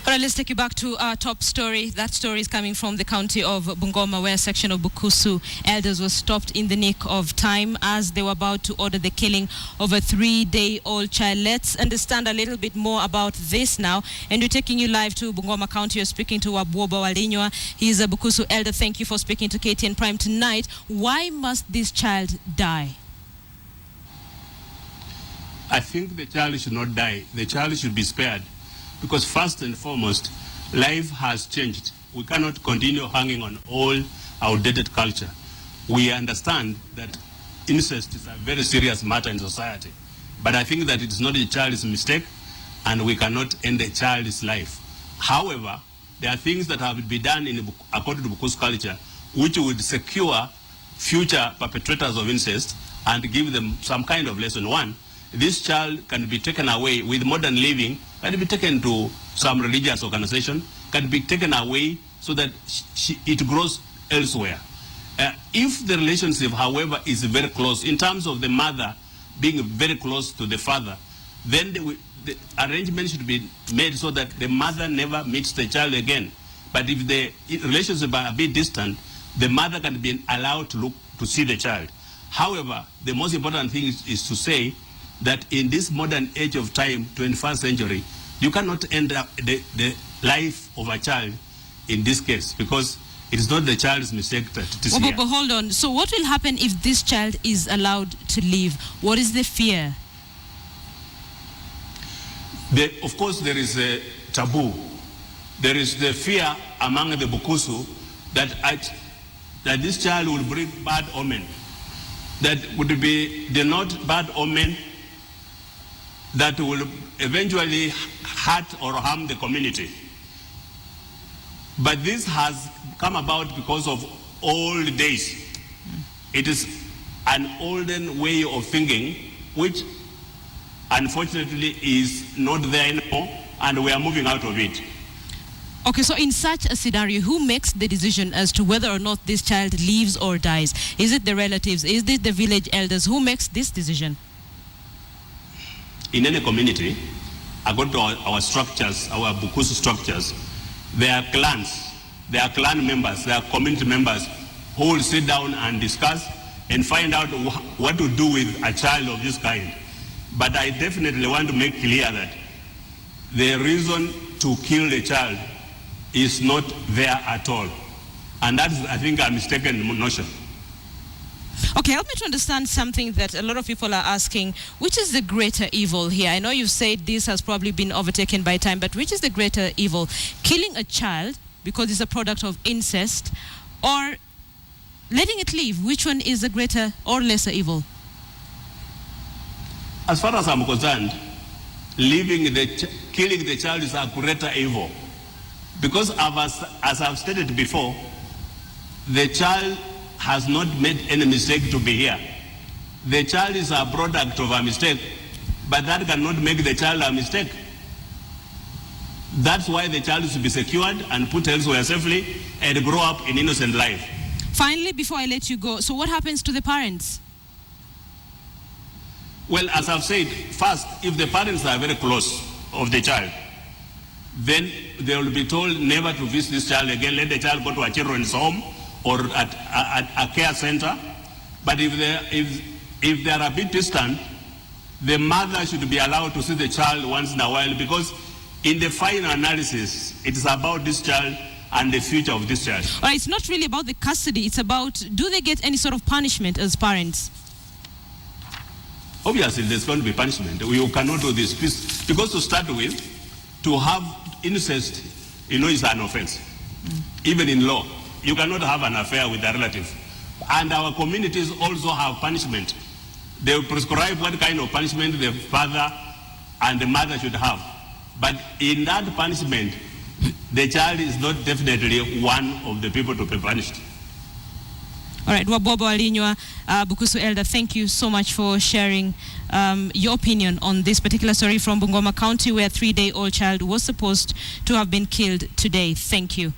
All right, let's take you back to our top story. That story is coming from the county of Bungoma, where a section of Bukusu elders were stopped in the nick of time as they were about to order the killing of a 3-day-old child. Let's understand a little bit more about this now. And we're taking you live to Bungoma County. You're speaking to Wabuoba Walinywa. He's a Bukusu elder. Thank you for speaking to KTN Prime tonight. Why must this child die? I think the child should not die. The child should be spared. Because first and foremost, life has changed. We cannot continue hanging on all outdated culture. We understand that incest is a very serious matter in society. But I think that it's not a child's mistake, and we cannot end a child's life. However, there are things that have to be done according to Bukusu culture, which would secure future perpetrators of incest and give them some kind of lesson. One, this child can be taken away with modern living, can be taken to some religious organization, can be taken away so that it grows elsewhere. If the relationship, however, is very close, in terms of the mother being very close to the father, then the arrangement should be made so that the mother never meets the child again. But if the relationship are a bit distant, the mother can be allowed to look to see the child. However, the most important thing is to say that in this modern age of time, 21st century, you cannot end up the life of a child in this case, because it is not the child's mistake that it is here. But hold on. So what will happen if this child is allowed to leave? What is the fear? Of course, there is a taboo. There is the fear among the Bukusu that this child will bring bad omen. That would be the not bad omen that will eventually hurt or harm the community. But this has come about because of old days. It is an olden way of thinking, which unfortunately is not there anymore, and we are moving out of it. Okay, so in such a scenario, who makes the decision as to whether or not this child lives or dies? Is it the relatives? Is it the village elders? Who makes this decision? In any community, according to our structures, our Bukusu structures, there are clans, there are clan members, there are community members who will sit down and discuss and find out what to do with a child of this kind. But I definitely want to make clear that the reason to kill the child is not there at all. And that is, I think, a mistaken notion. Okay, help me to understand something that a lot of people are asking. Which is the greater evil here? I know you've said this has probably been overtaken by time, but which is the greater evil? Killing a child because it's a product of incest, or letting it live? Which one is the greater or lesser evil? As far as I'm concerned, killing the child is a greater evil. Because as I've stated before, the child has not made any mistake to be here. The child is a product of a mistake, but that cannot make the child a mistake. That's why the child is to be secured and put elsewhere safely and grow up in innocent life. Finally, before I let you go, so what happens to the parents? Well, as I've said, first, if the parents are very close of the child, then they will be told never to visit this child again. Let the child go to a children's home or at a care center. But if they are a bit distant, the mother should be allowed to see the child once in a while, because in the final analysis, it is about this child and the future of this child. All right, it's not really about the custody. It's about, do they get any sort of punishment as parents? Obviously, there's going to be punishment. We cannot do this. Because to start with, to have incest, is an offense. Even in law, you cannot have an affair with a relative. And our communities also have punishment. They will prescribe what kind of punishment the father and the mother should have. But in that punishment, the child is not definitely one of the people to be punished. All right, Wabuoba Walinywa, Bukusu elder, thank you so much for sharing your opinion on this particular story from Bungoma County, where a 3-day-old child was supposed to have been killed today. Thank you.